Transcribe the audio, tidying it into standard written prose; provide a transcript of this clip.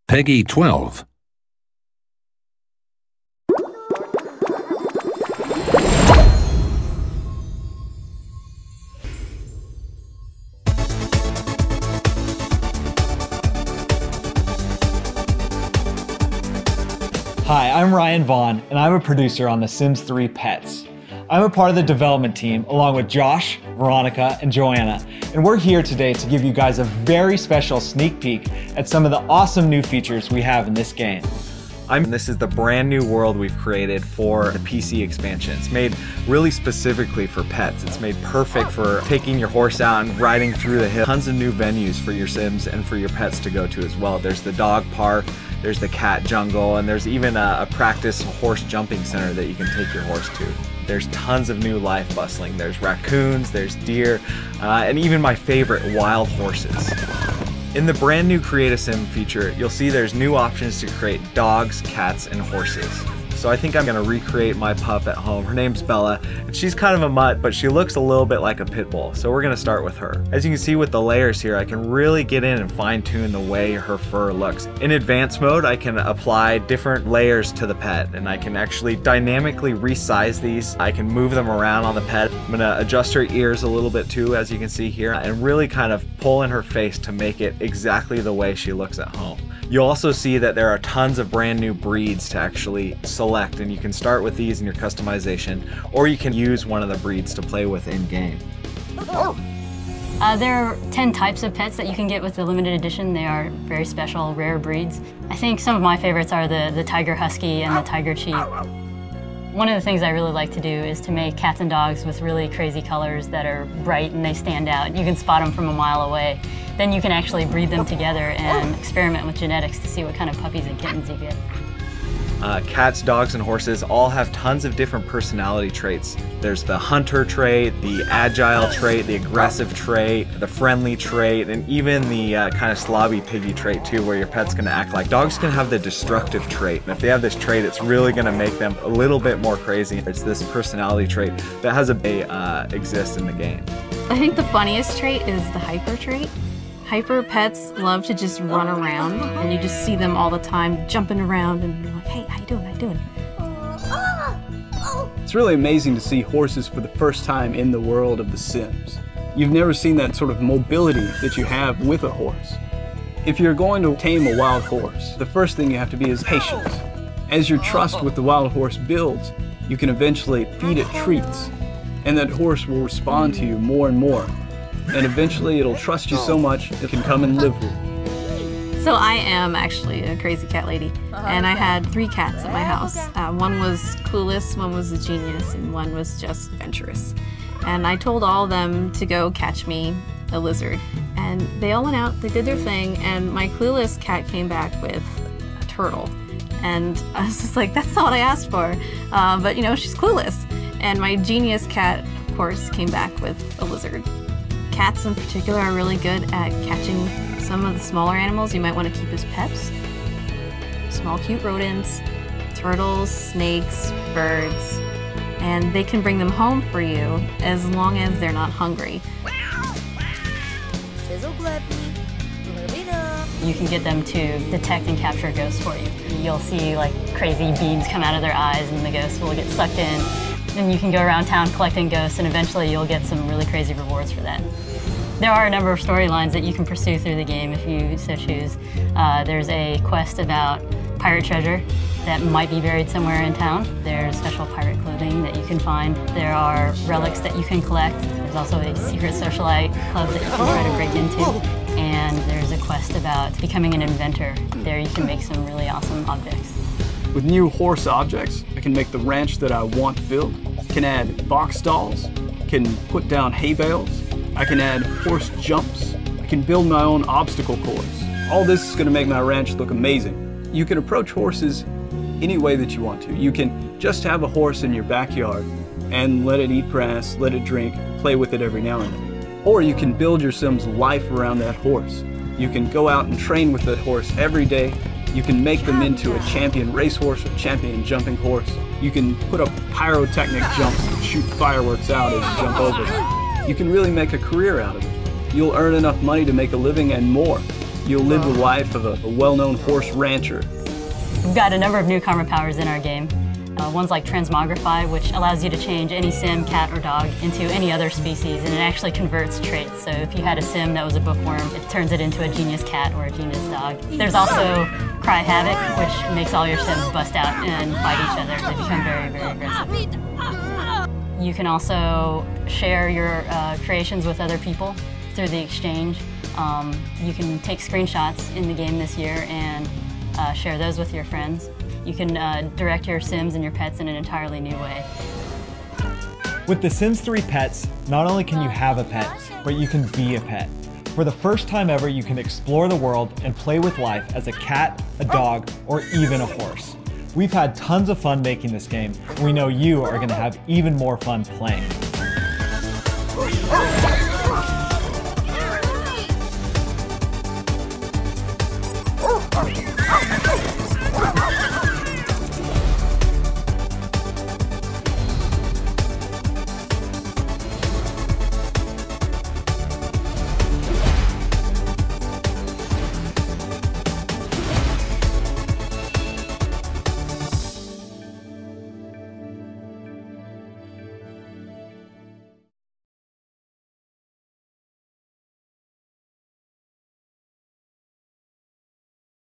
Peggy 12. Hi, I'm Ryan Vaughn, and I'm a producer on The Sims 3 Pets. I'm a part of the development team along with Josh, Veronica, and Joanna, and we're here today to give you guys a very special sneak peek at some of the awesome new features we have in this game. This is the brand new world we've created for the PC expansion. It's made really specifically for pets. It's made perfect for taking your horse out and riding through the hills. Tons of new venues for your Sims and for your pets to go to as well. There's the dog park, there's the cat jungle, and there's even a practice horse jumping center that you can take your horse to. There's tons of new life bustling. There's raccoons, there's deer, and even my favorite, wild horses. In the brand new Create a Sim feature, you'll see there's new options to create dogs, cats, and horses. So I think I'm gonna recreate my pup at home. Her name's Bella, and she's kind of a mutt, but she looks a little bit like a pit bull. So we're gonna start with her. As you can see with the layers here, I can really get in and fine tune the way her fur looks. In advanced mode, I can apply different layers to the pet, and I can actually dynamically resize these. I can move them around on the pet. I'm gonna adjust her ears a little bit too, as you can see here, and really kind of pull in her face to make it exactly the way she looks at home. You'll also see that there are tons of brand new breeds to actually select, and you can start with these in your customization, or you can use one of the breeds to play with in-game. There are 10 types of pets that you can get with the limited edition. They are very special, rare breeds. I think some of my favorites are the Tiger Husky and the Tiger Chief. One of the things I really like to do is to make cats and dogs with really crazy colors that are bright and they stand out. You can spot them from a mile away. Then you can actually breed them together and experiment with genetics to see what kind of puppies and kittens you get. Cats, dogs, and horses all have tons of different personality traits. There's the hunter trait, the agile trait, the aggressive trait, the friendly trait, and even the kind of slobby piggy trait too, where your pet's gonna act like. Dogs can have the destructive trait, and if they have this trait, it's really gonna make them a little bit more crazy. It's this personality trait that has exist in the game. I think the funniest trait is the hyper trait. Hyper pets love to just run around, and you just see them all the time jumping around and you're like, hey, how you doing, how you doing? It's really amazing to see horses for the first time in the world of The Sims. You've never seen that sort of mobility that you have with a horse. If you're going to tame a wild horse, the first thing you have to be is patient. As your trust with the wild horse builds, you can eventually feed it treats, and that horse will respond to you more and more. And eventually it'll trust you so much it can come and live with you. So I am actually a crazy cat lady, and I had 3 cats at my house. One was clueless, one was a genius, and one was just adventurous. And I told all of them to go catch me a lizard. And they all went out, they did their thing, and my clueless cat came back with a turtle. And I was just like, that's not what I asked for. But you know, she's clueless. And my genius cat, of course, came back with a lizard. Cats in particular are really good at catching some of the smaller animals you might want to keep as pets. Small cute rodents, turtles, snakes, birds, and they can bring them home for you as long as they're not hungry. You can get them to detect and capture ghosts for you. You'll see like crazy beams come out of their eyes and the ghosts will get sucked in. Then you can go around town collecting ghosts, and eventually you'll get some really crazy rewards for that. There are a number of storylines that you can pursue through the game if you so choose. There's a quest about pirate treasure that might be buried somewhere in town. There's special pirate clothing that you can find. There are relics that you can collect. There's also a secret socialite club that you can try to break into. And there's a quest about becoming an inventor. There you can make some really awesome objects. With new horse objects, I can make the ranch that I want built. I can add box stalls, can put down hay bales, I can add horse jumps, I can build my own obstacle course. All this is going to make my ranch look amazing. You can approach horses any way that you want to. You can just have a horse in your backyard and let it eat grass, let it drink, play with it every now and then. Or you can build your Sim's life around that horse. You can go out and train with that horse every day. You can make them into a champion racehorse or champion jumping horse. You can put up pyrotechnic jumps and shoot fireworks out as you jump over them. You can really make a career out of it. You'll earn enough money to make a living and more. You'll live the life of a well-known horse rancher. We've got a number of new karma powers in our game. One's like transmogrify, which allows you to change any sim, cat, or dog into any other species, and it actually converts traits. So if you had a sim that was a bookworm, it turns it into a genius cat or a genius dog. There's also cry havoc, which makes all your sims bust out and fight each other. They become very, very aggressive. You can also share your creations with other people through the exchange. You can take screenshots in the game this year and share those with your friends. You can direct your Sims and your pets in an entirely new way. With The Sims 3 Pets, not only can you have a pet, but you can be a pet. For the first time ever, you can explore the world and play with life as a cat, a dog, or even a horse. We've had tons of fun making this game, and we know you are going to have even more fun playing.